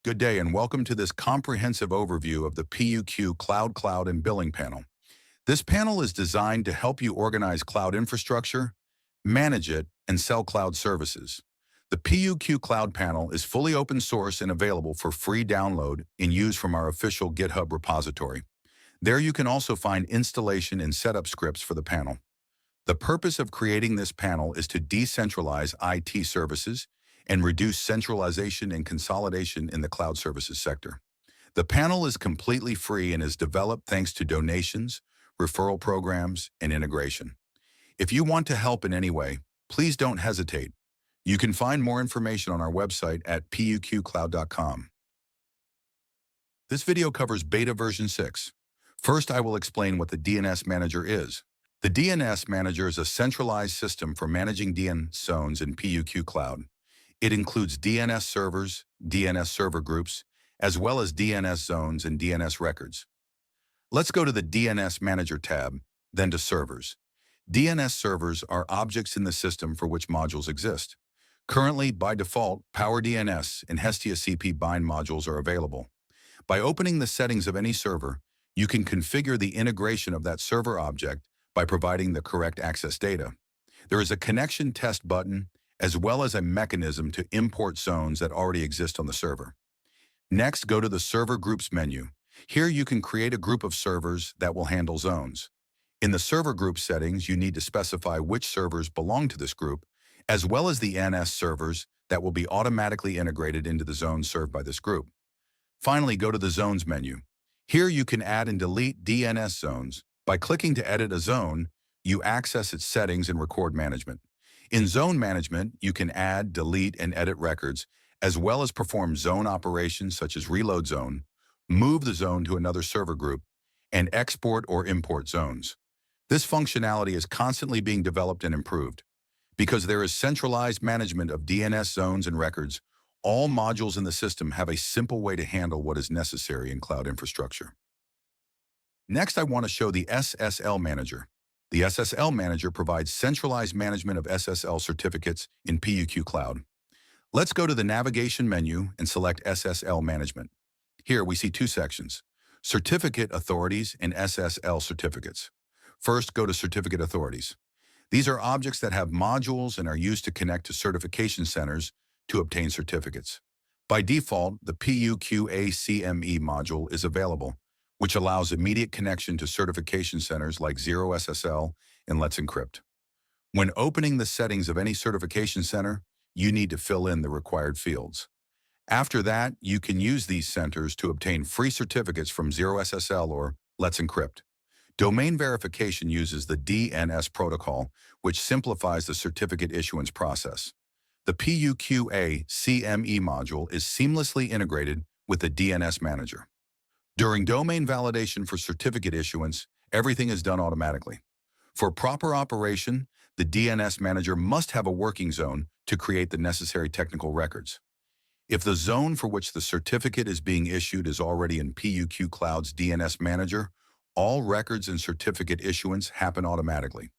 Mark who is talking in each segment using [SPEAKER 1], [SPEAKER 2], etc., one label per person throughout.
[SPEAKER 1] Good day and welcome to this comprehensive overview of the PUQ Cloud and Billing panel. This panel is designed to help you organize cloud infrastructure, manage it, and sell cloud services. The PUQ Cloud panel is fully open source and available for free download and use from our official GitHub repository. There you can also find installation and setup scripts for the panel. The purpose of creating this panel is to decentralize IT services and reduce centralization and consolidation in the cloud services sector. The panel is completely free and is developed thanks to donations, referral programs, and integration. If you want to help in any way, please don't hesitate. You can find more information on our website at PUQcloud.com. This video covers beta version 6. First, I will explain what the DNS Manager is. The DNS Manager is a centralized system for managing DNS zones in PUQ Cloud. It includes DNS servers, DNS server groups, as well as DNS zones and DNS records. Let's go to the DNS Manager tab, then to Servers. DNS servers are objects in the system for which modules exist. Currently, by default, PowerDNS and Hestia CP bind modules are available. By opening the settings of any server, you can configure the integration of that server object by providing the correct access data. There is a connection test button, as well as a mechanism to import zones that already exist on the server. Next, go to the Server Groups menu. Here you can create a group of servers that will handle zones. In the Server Group settings, you need to specify which servers belong to this group, as well as the NS servers that will be automatically integrated into the zones served by this group. Finally, go to the Zones menu. Here you can add and delete DNS zones. By clicking to edit a zone, you access its settings and record management. In zone management, you can add, delete, and edit records, as well as perform zone operations such as reload zone, move the zone to another server group, and export or import zones. This functionality is constantly being developed and improved. Because there is centralized management of DNS zones and records, all modules in the system have a simple way to handle what is necessary in cloud infrastructure. Next, I want to show the SSL Manager. The SSL Manager provides centralized management of SSL certificates in PUQ Cloud. Let's go to the navigation menu and select SSL Management. Here we see two sections: Certificate Authorities and SSL Certificates. First, go to Certificate Authorities. These are objects that have modules and are used to connect to certification centers to obtain certificates. By default, the PUQ ACME module is available, which allows immediate connection to certification centers like ZeroSSL and Let's Encrypt. When opening the settings of any certification center, you need to fill in the required fields. After that, you can use these centers to obtain free certificates from ZeroSSL or Let's Encrypt. Domain verification uses the DNS protocol, which simplifies the certificate issuance process. The PUQ ACME module is seamlessly integrated with the DNS Manager. During domain validation for certificate issuance, everything is done automatically. For proper operation, the DNS Manager must have a working zone to create the necessary technical records. If the zone for which the certificate is being issued is already in PUQ Cloud's DNS Manager, all records and certificate issuance happen automatically.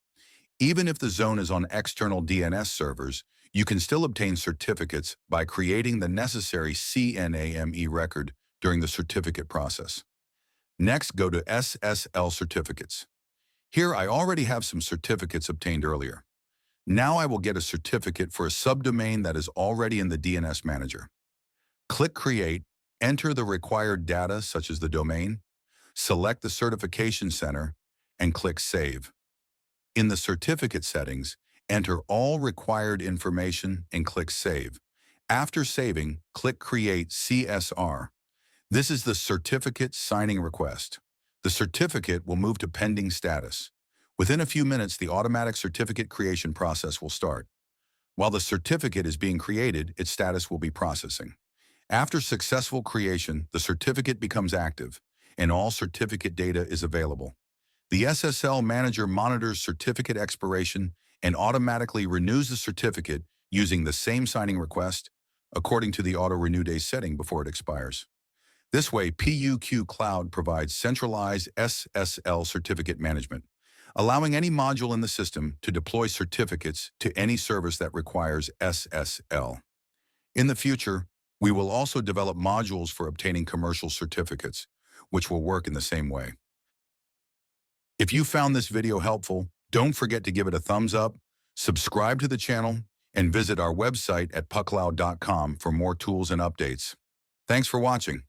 [SPEAKER 1] Even if the zone is on external DNS servers, you can still obtain certificates by creating the necessary CNAME record during the certificate process. Next, go to SSL Certificates. Here I already have some certificates obtained earlier. Now I will get a certificate for a subdomain that is already in the DNS Manager. Click Create, enter the required data such as the domain, select the certification center, and click Save. In the certificate settings, enter all required information and click Save. After saving, click Create CSR. This is the certificate signing request. The certificate will move to pending status. Within a few minutes, the automatic certificate creation process will start. While the certificate is being created, its status will be processing. After successful creation, the certificate becomes active, and all certificate data is available. The SSL Manager monitors certificate expiration and automatically renews the certificate using the same signing request according to the auto-renew day setting before it expires. This way, PUQ Cloud provides centralized SSL certificate management, allowing any module in the system to deploy certificates to any service that requires SSL. In the future, We will also develop modules for obtaining commercial certificates, which will work in the same way. If you found this video helpful, don't forget to give it a thumbs up, subscribe to the channel, and visit our website at PUQcloud.com for more tools and updates. Thanks for watching.